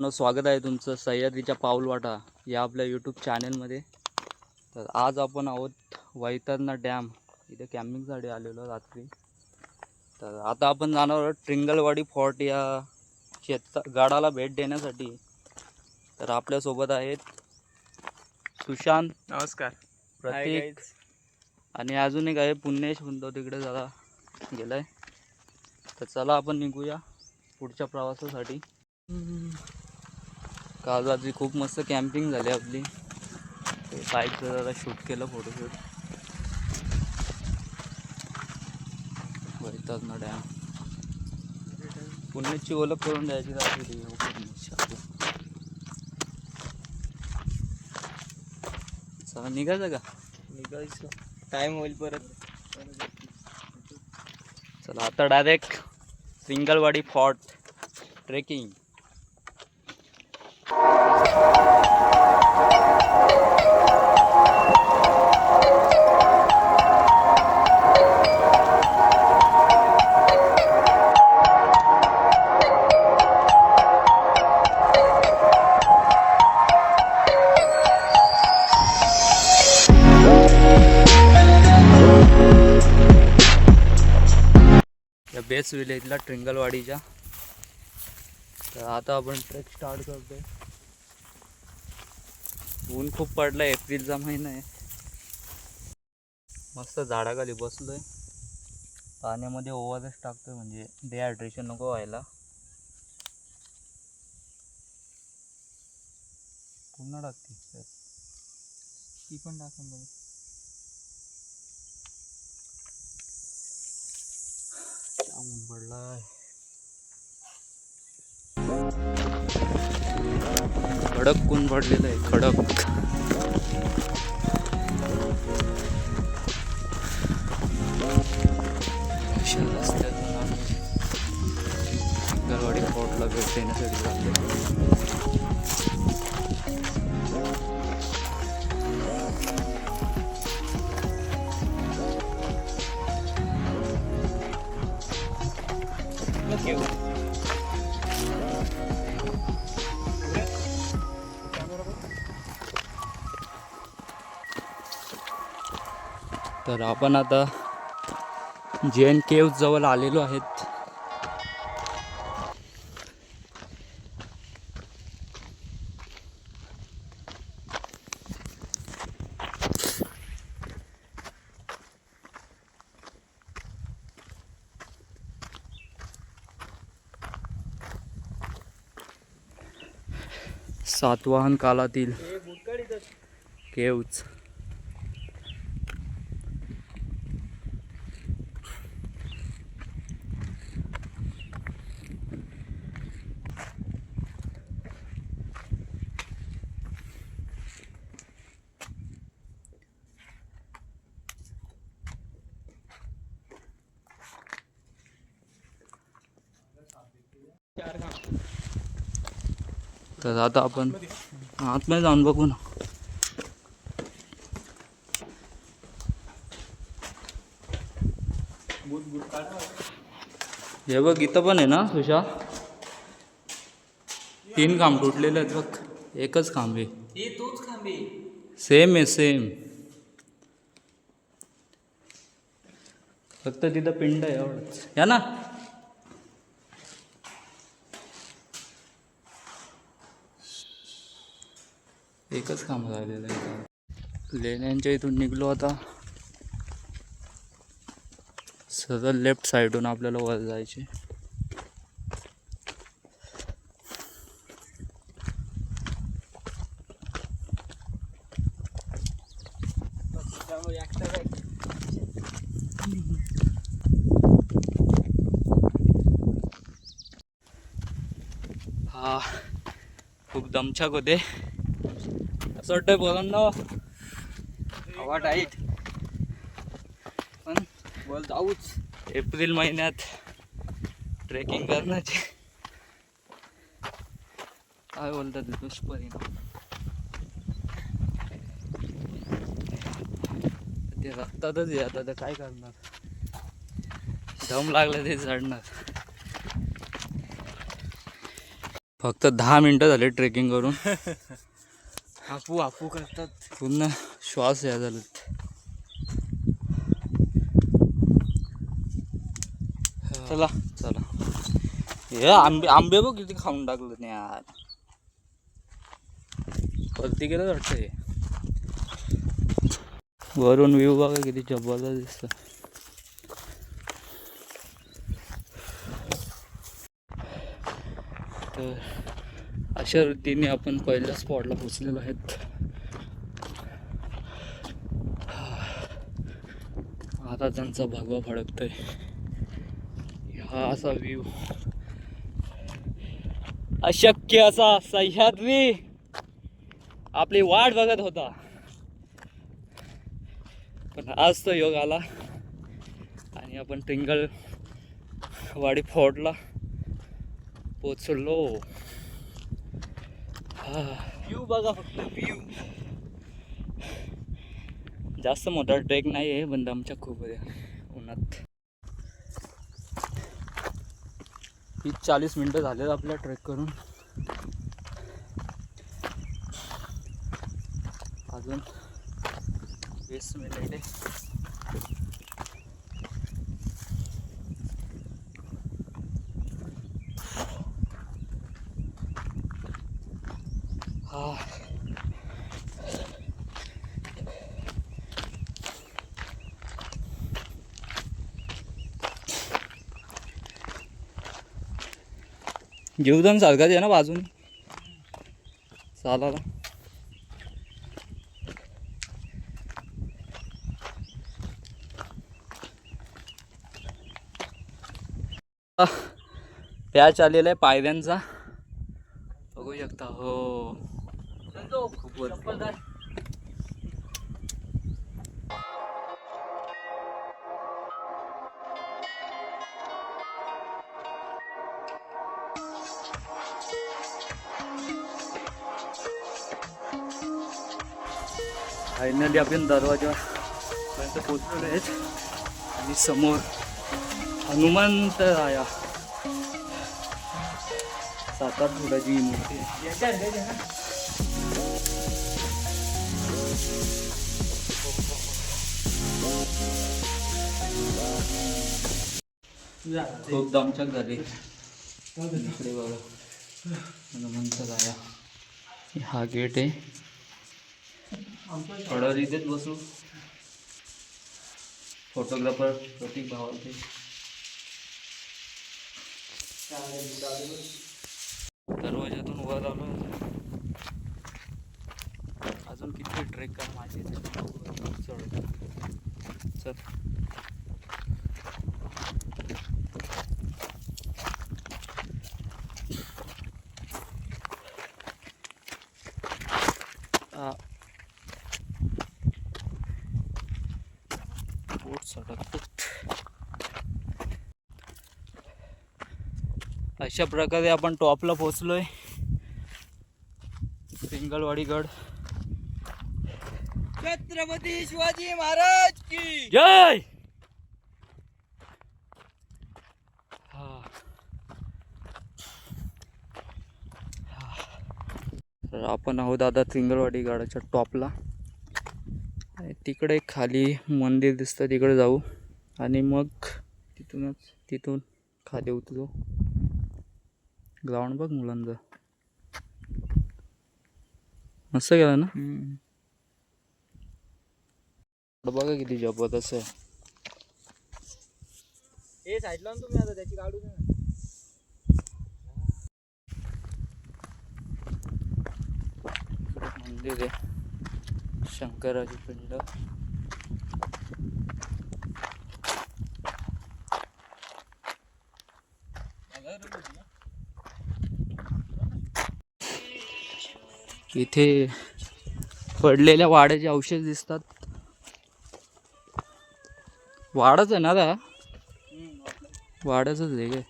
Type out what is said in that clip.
स्वागत आहे तुमचं सह्याद्रीच्या पाऊलवाटा या आपल्या यूट्यूब चॅनलमध्ये. तर आज आपण आहोत वैतरणा डॅम इथे कॅम्पिंगसाठी आलेलो रात्री. तर आता आपण जाणार आहोत ट्रिंगलवाडी फोर्ट या गडाला भेट देण्यासाठी. तर आपल्यासोबत आहेत सुशांत, नमस्कार, प्रतीक आणि अजून एक आहे पुण्येश म्हणतो, तिकडे जरा गेलाय. तर चला आपण निघूया पुढच्या प्रवासासाठी. काल रात्री खूप मस्त कॅम्पिंग झाली आपली. साईडचं जरा शूट केलं, फोटोशूट. वैतरणा डॅम पुण्याची ओळख करून द्यायची रात्री. चला निघायचं का? निघायचं, टाइम होईल परत. चला आता डायरेक्ट ट्रिंगलवाडी फोर्ट ट्रेकिंग. या बेस विलेजला ट्रिंगलवाडीच्या. तर आता आपण ट्रेक स्टार्ट करतोय. ऊन खूप पडलं, एप्रिलचा महिना आहे. मस्त झाडाखाली बसलोय, पाण्यामध्ये ओव्हरच टाकतोय म्हणजे डिहायड्रेशन नको व्हायला. पुन्हा टाकते ती पण टाकून बघ. ऊन पडलाय, कडक ऊन पडलेलं आहे, कडक. ट्रिंगलवाडी फोर्टला भेट देण्यासाठी चालले. तर आपण आता जैन केव्ह जवळ आलेलो आहेत. सातवाहन काळातील केव्ज. तर आता आपण आतमध्ये जाऊन बघू ना. हे बघ, इथं पण आहे ना सुशा, 3 खांब तुटलेले आहेत बघ, एकच खांब आहे. तोच खांबे सेम आहे, सेम. फक्त तिथं पिंड आहे एवढंच. या ना. एकच काम राहिलेलं आहे. लेण्यांच्या इथून निघलो आता. सरळ लेफ्ट साईडून आपल्याला वर जायचे. हा खूप दमछाक होते असं वाटतंय पोरांनो. हवा टाईट, पण बोल जाऊच. एप्रिल महिन्यात ट्रेकिंग करण्याचे काय बोलतात दुष्परिणाम. ते रक्तातच आहे आता, तर काय करणार. दम लागला ते चढणार. फक्त 10 मिनिटं झाले ट्रेकिंग करून. हापू हापू करतात. पूर्ण श्वास या झालेत. चला चला. हे आंबे बघ किती खाऊन टाकलं नाही यार. वरती गेलं वाटतं हे. वरून व्ह्यू बघा किती जबरदस्त दिसतं. तर अशा रीतीने आपण पहिल्या स्पॉटला पोचलेलो आहेत. आता त्यांचा भगवा फडकतोय. हा असा व्ह्यू. अशक्य असा सह्याद्री आपली वाट बघत होता, पण आज तो योग आला आणि आपण ट्रिंगलवाडी फोर्टला पोचलो. व्ह्यू बघा फक्त व्ह्यू. जास्त मोठा ट्रेक नाही आहे, पण आमच्या खूप आहे उन्हात. 30-40 मिनटं झालेत आपल्या ट्रेक करून. अजून 20 मिनिटे. हा जीवदान सारखाच आहे ना बाजून चालायला. पॅच आलेला आहे पायऱ्यांचा, बघू शकता. हो खूप वरती. फायनली आपण दरवाजापर्यंत पोचलेलो आहेत आणि समोर हनुमंत राया 7-8 फुटाची मूर्ती आहे. खूप दमछाक झाली. इकडे बघा हनुमंत राया. हा गेट आहे. थोडं इथेच बसू. फोटोग्राफर प्रतीक भावाचे. दरवाजातून वर आलो. अजून किती ट्रेक करा माझी. चल अशा प्रकारे आपण टॉपला पोहोचलोय. ट्रिंगलवाडी गड. छत्रपती शिवाजी महाराज की जय. तर आपण आहोत आता ट्रिंगलवाडी गडाच्या टॉपला. तिकडे खाली मंदिर दिसतं, तिकडे जाऊ आणि मग तिथून खाली उतरू. ग्राउंड बघ मुलांचं मस्त गेलं ना. बघा किती जबरदस्त आहे. हे साईडला तुम्ही आता त्याची काढू ना. मंदिर आहे शंकराची पिंड. इथे पडलेल्या वाड्याचे अवशेष दिसतात. वाडाच आहे ना, वाड्याच आहे काय.